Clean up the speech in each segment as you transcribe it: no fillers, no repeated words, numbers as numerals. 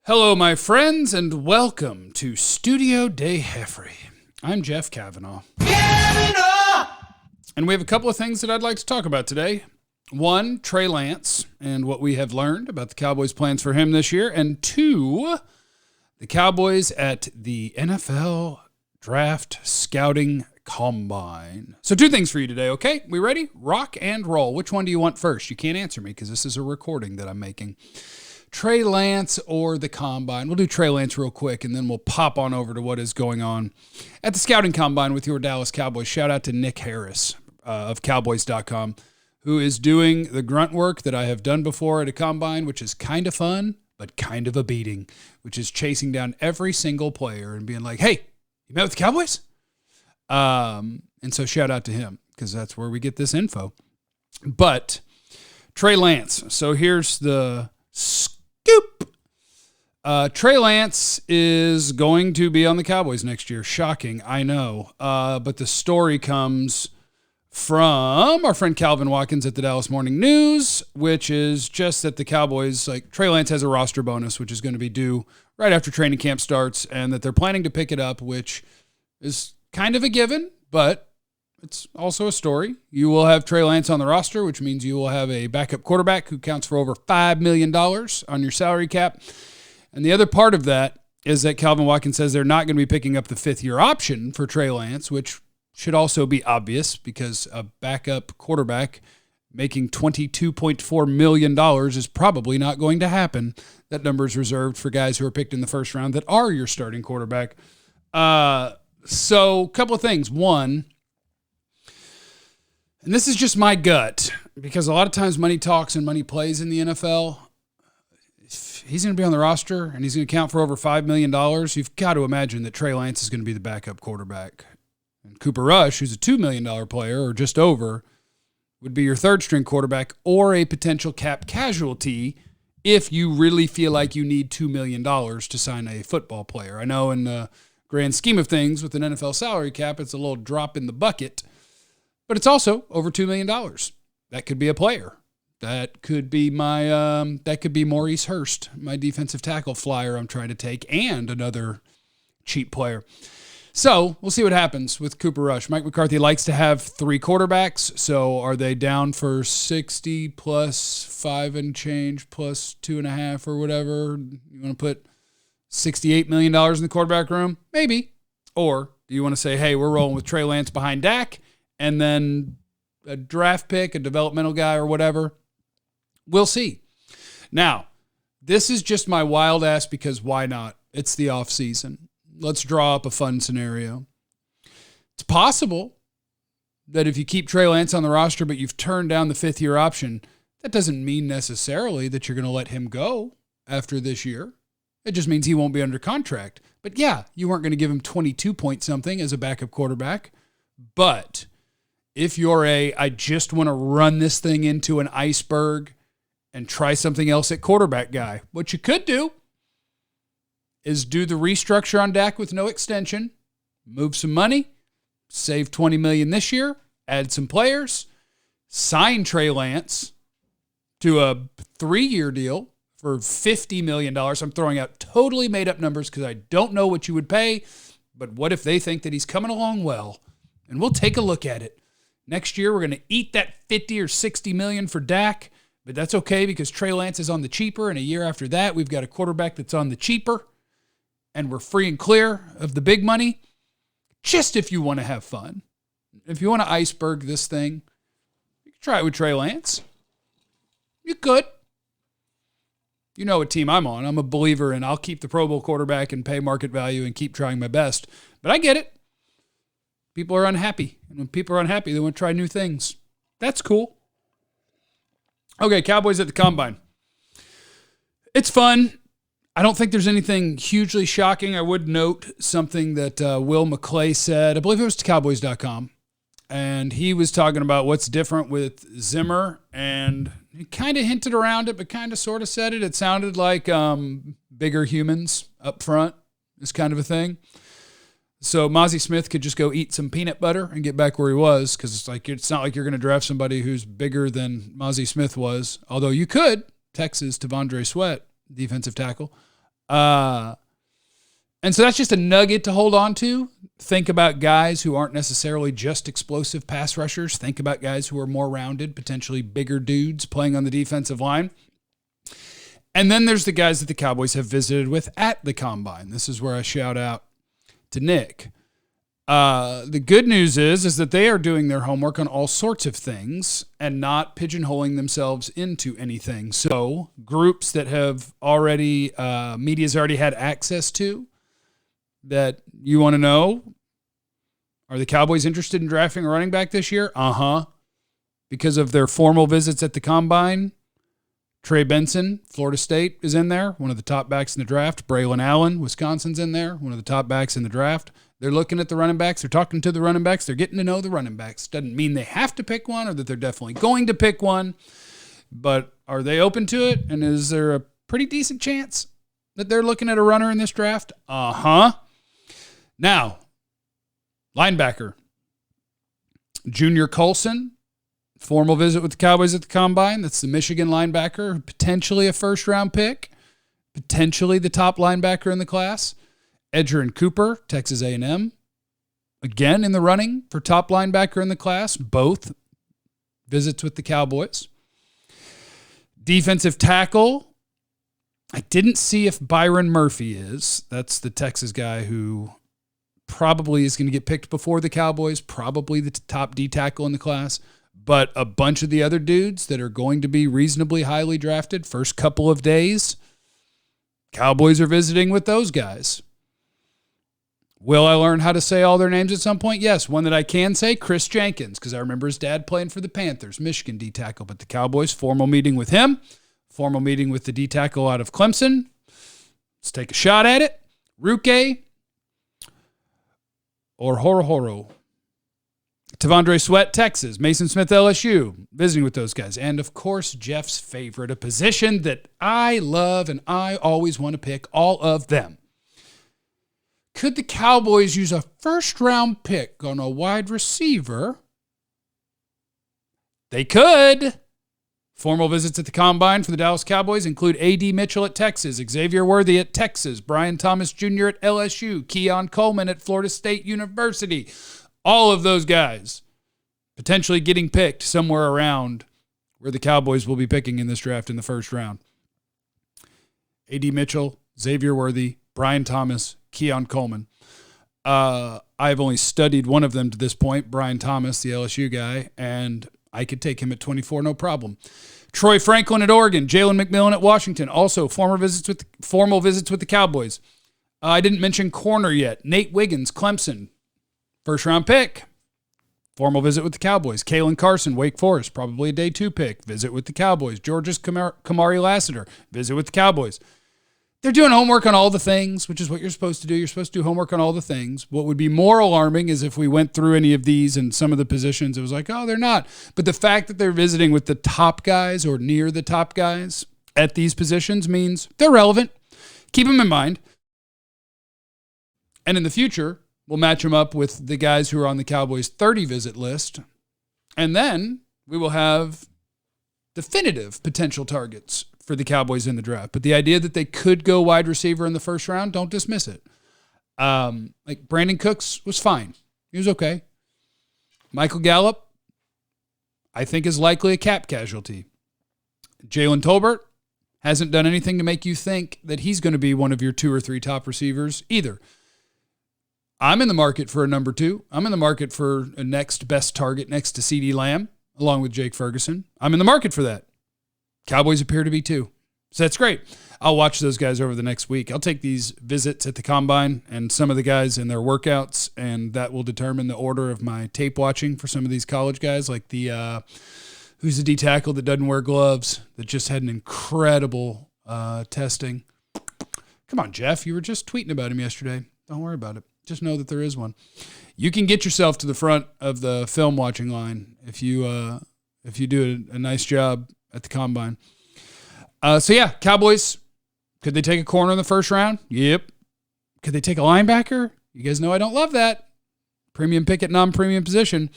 Hello, my friends, and welcome to Studio de Jeffrey. I'm Jeff Cavanaugh. And we have a couple of things that I'd like to talk about today. One, Trey Lance and what we have learned about the Cowboys' plans for him this year. And two, the Cowboys at the NFL Draft Scouting Combine. So two things for you today, okay? We ready? Rock and roll. Which one do you want first? You can't answer me because this is a recording that I'm making. Trey Lance or the Combine? We'll do Trey Lance real quick, and then we'll pop on over to what is going on at the Scouting Combine with your Dallas Cowboys. Shout out to Nick Harris of Cowboys.com, who is doing the grunt work that I have done before at a Combine, which is kind of fun, but kind of a beating, which is chasing down every single player and being like, hey, you met with the Cowboys? And so shout out to him because that's where we get this info. But Trey Lance. So here's the scoop. Trey Lance is going to be on the Cowboys next year. Shocking, I know. But the story comes from our friend Calvin Watkins at the Dallas Morning News, which is just that the Cowboys, Trey Lance has a roster bonus, which is going to be due right after training camp starts, and that they're planning to pick it up, which is kind of a given, but it's also a story. You will have Trey Lance on the roster, which means you will have a backup quarterback who counts for over $5 million on your salary cap. And the other part of that is that Calvin Watkins says they're not going to be picking up the fifth-year option for Trey Lance, which should also be obvious because a backup quarterback making $22.4 million is probably not going to happen. That number is reserved for guys who are picked in the first round that are your starting quarterback. So a couple of things. One, and this is just my gut, because a lot of times money talks and money plays in the NFL. If he's going to be on the roster and he's going to count for over $5 million, you've got to imagine that Trey Lance is going to be the backup quarterback. And Cooper Rush, who's a $2 million player or just over, would be your third-string quarterback or a potential cap casualty if you really feel like you need $2 million to sign a football player. I know in the grand scheme of things with an NFL salary cap, it's a little drop in the bucket, but it's also over $2 million. That could be a player. That could be Maurice Hurst, my defensive tackle flyer I'm trying to take, and another cheap player. So we'll see what happens with Cooper Rush. Mike McCarthy likes to have three quarterbacks. So are they down for 60 plus 5 and change plus 2.5 or whatever? You want to put $68 million in the quarterback room? Maybe. Or do you want to say, hey, we're rolling with Trey Lance behind Dak and then a draft pick, a developmental guy or whatever? We'll see. Now, this is just my wild ass because why not? It's the off season. Let's draw up a fun scenario. It's possible that if you keep Trey Lance on the roster, but you've turned down the fifth-year option, that doesn't mean necessarily that you're going to let him go after this year. It just means he won't be under contract. But yeah, you weren't going to give him 22 point something as a backup quarterback. But if you're I just want to run this thing into an iceberg and try something else at quarterback guy, what you could do is do the restructure on Dak with no extension, move some money, save $20 million this year, add some players, sign Trey Lance to a 3-year deal for $50 million. I'm throwing out totally made-up numbers because I don't know what you would pay, but what if they think that he's coming along well? And we'll take a look at it. Next year, we're going to eat that $50 or $60 million for Dak, but that's okay because Trey Lance is on the cheaper, and a year after that, we've got a quarterback that's on the cheaper, and we're free and clear of the big money, just if you want to have fun. If you want to iceberg this thing, you can try it with Trey Lance. You could. You know what team I'm on. I'm a believer in I'll keep the Pro Bowl quarterback and pay market value and keep trying my best. But I get it. People are unhappy. And when people are unhappy, they want to try new things. That's cool. Okay, Cowboys at the Combine. It's fun. I don't think there's anything hugely shocking. I would note something that Will McClay said. I believe it was to Cowboys.com. And he was talking about what's different with Zimmer. And he kind of hinted around it, but kind of sort of said it. It sounded like bigger humans up front is kind of a thing. So Mozzie Smith could just go eat some peanut butter and get back where he was, because it's not like you're going to draft somebody who's bigger than Mozzie Smith was. Although you could. Texas, T'Vondre Sweat, defensive tackle. And so that's just a nugget to hold on to. Think about guys who aren't necessarily just explosive pass rushers. Think about guys who are more rounded, potentially bigger dudes playing on the defensive line. And then there's the guys that the Cowboys have visited with at the Combine. This is where I shout out to Nick. The good news is that they are doing their homework on all sorts of things and not pigeonholing themselves into anything. So groups that have already, media's already had access to, that you want to know, are the Cowboys interested in drafting a running back this year? Because of their formal visits at the Combine. Trey Benson, Florida State, is in there, one of the top backs in the draft. Braylon Allen, Wisconsin's in there, one of the top backs in the draft. They're looking at the running backs. They're talking to the running backs. They're getting to know the running backs. Doesn't mean they have to pick one or that they're definitely going to pick one, but are they open to it? And is there a pretty decent chance that they're looking at a runner in this draft? Now, linebacker, Junior Colson, formal visit with the Cowboys at the Combine. That's the Michigan linebacker, potentially a first-round pick, potentially the top linebacker in the class. Edgerrin Cooper, Texas A&M, again in the running for top linebacker in the class, both visits with the Cowboys. Defensive tackle, I didn't see if Byron Murphy is. That's the Texas guy who probably is going to get picked before the Cowboys, probably the top D tackle in the class. But a bunch of the other dudes that are going to be reasonably highly drafted, first couple of days, Cowboys are visiting with those guys. Will I learn how to say all their names at some point? Yes. One that I can say, Chris Jenkins, because I remember his dad playing for the Panthers, Michigan D tackle. But the Cowboys, formal meeting with him, formal meeting with the D tackle out of Clemson. Let's take a shot at it. Ruke or Horo. Tavondre Sweat, Texas. Mason Smith, LSU. Visiting with those guys. And, of course, Jeff's favorite, a position that I love and I always want to pick, all of them. Could the Cowboys use a first-round pick on a wide receiver? They could. Formal visits at the Combine for the Dallas Cowboys include A.D. Mitchell at Texas, Xavier Worthy at Texas, Brian Thomas Jr. at LSU, Keon Coleman at Florida State University. All of those guys potentially getting picked somewhere around where the Cowboys will be picking in this draft in the first round. A.D. Mitchell, Xavier Worthy, Brian Thomas, Keon Coleman. I've only studied one of them to this point, Brian Thomas, the LSU guy, and I could take him at 24, no problem. Troy Franklin at Oregon, Jalen McMillan at Washington, also formal visits with the Cowboys. I didn't mention corner yet. Nate Wiggins, Clemson, first-round pick. Formal visit with the Cowboys. Kalen Carson, Wake Forest, probably a day 2 pick. Visit with the Cowboys. Georgia's Kamari Lassiter, visit with the Cowboys. They're doing homework on all the things, which is what you're supposed to do. You're supposed to do homework on all the things. What would be more alarming is if we went through any of these and some of the positions, it was like, oh, they're not. But the fact that they're visiting with the top guys or near the top guys at these positions means they're relevant. Keep them in mind. And in the future, we'll match them up with the guys who are on the Cowboys' 30-visit list. And then we will have definitive potential targets for the Cowboys in the draft. But the idea that they could go wide receiver in the first round, don't dismiss it. Like Brandon Cooks was fine. He was okay. Michael Gallup, I think, is likely a cap casualty. Jalen Tolbert hasn't done anything to make you think that he's going to be one of your 2 or 3 top receivers either. I'm in the market for a number 2. I'm in the market for a next best target next to CeeDee Lamb, along with Jake Ferguson. I'm in the market for that. Cowboys appear to be too. So that's great. I'll watch those guys over the next week. I'll take these visits at the Combine and some of the guys in their workouts, and that will determine the order of my tape watching for some of these college guys, like the who's the D tackle that doesn't wear gloves, that just had an incredible testing. Come on, Jeff. You were just tweeting about him yesterday. Don't worry about it. Just know that there is one. You can get yourself to the front of the film watching line if you do a nice job at the Combine. So yeah, Cowboys, could they take a corner in the first round? Yep. Could they take a linebacker? You guys know I don't love that. Premium pick at non-premium position.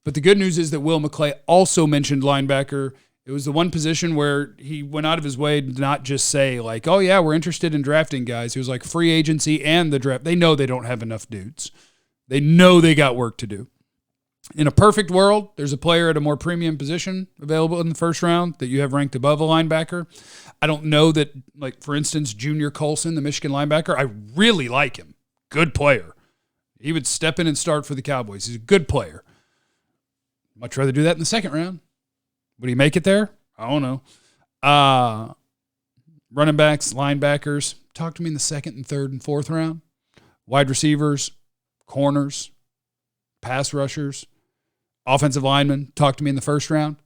But the good news is that Will McClay also mentioned linebacker It was the one position where he went out of his way to not just say, like, oh, yeah, we're interested in drafting guys. He was like, free agency and the draft. They know they don't have enough dudes. They know they got work to do. In a perfect world, there's a player at a more premium position available in the first round that you have ranked above a linebacker. I don't know that, like, for instance, Junior Colson, the Michigan linebacker, I really like him. Good player. He would step in and start for the Cowboys. He's a good player. Much rather do that in the second round. Would he make it there? I don't know. Running backs, linebackers, talk to me in the second and third and fourth round. Wide receivers, corners, pass rushers, offensive linemen, talk to me in the first round.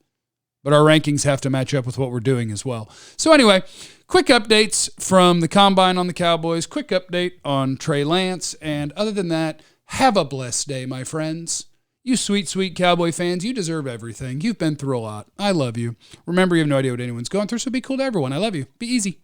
But our rankings have to match up with what we're doing as well. So anyway, quick updates from the Combine on the Cowboys, quick update on Trey Lance, and other than that, have a blessed day, my friends. You sweet, sweet Cowboy fans, you deserve everything. You've been through a lot. I love you. Remember, you have no idea what anyone's going through, so be cool to everyone. I love you. Be easy.